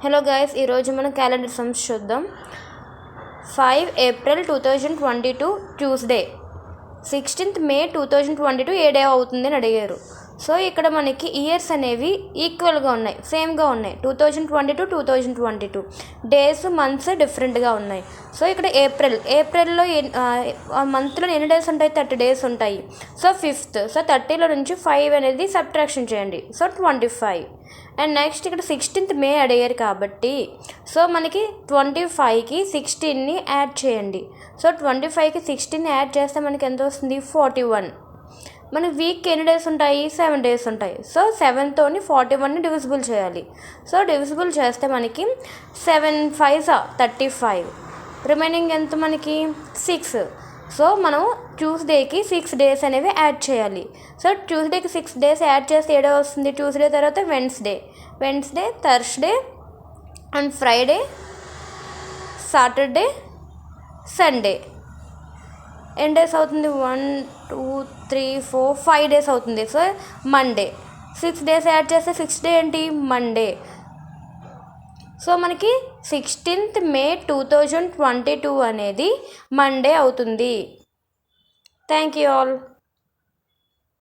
Hello guys, ఈరోజు మనం calendar sums చూద్దాం. 5 ఏప్రిల్ 2022 ట్యూస్డే, 16th మే 2022 ఏ డే అవుతుంది అని అడిగారు. సో ఇక్కడ మనకి ఇయర్స్ అనేవి ఈక్వల్గా ఉన్నాయి, సేమ్గా ఉన్నాయి. 2022 డేస్ మంత్స్ డిఫరెంట్గా ఉన్నాయి. సో ఇక్కడ ఏప్రిల్లో మంత్లో ఎన్ని డేస్ ఉంటాయి? 30 డేస్ ఉంటాయి. సో 5th, సో 30లో నుంచి 5 అనేది సబ్ట్రాక్షన్ చేయండి. సో 25. అండ్ నెక్స్ట్ ఇక్కడ 16th మే అడిగారు కాబట్టి సో మనకి 25కి 16ని యాడ్ చేయండి. సో 25కి 16ని యాడ్ చేస్తే మనకి ఎంత వస్తుంది? 41. మన వీక్కి ఎన్ని డేస్ ఉంటాయి? 7 డేస్ ఉంటాయి. సో 7తోని 41ని డివిజిబుల్ చేయాలి. సో డివిజిబుల్ చేస్తే మనకి 7 5s 35, రిమైనింగ్ ఎంత మనకి 6. సో మనం ట్యూస్డేకి 6 డేస్ అనేవి యాడ్ చేయాలి. సో ట్యూస్డేకి 6 డేస్ యాడ్ చేస్తే ఏడో వస్తుంది? ట్యూస్డే తర్వాత Wednesday, Thursday and Friday, Saturday, Sunday. ఎన్ని డేస్ అవుతుంది? 1 2 3 4 5 డేస్ అవుతుంది. సో మండే 6 డేస్ యాడ్ చేస్తే 6th డే ఏంటి? మండే. సో మనకి 16th మే 2022 అనేది మండే అవుతుంది. Thank you all.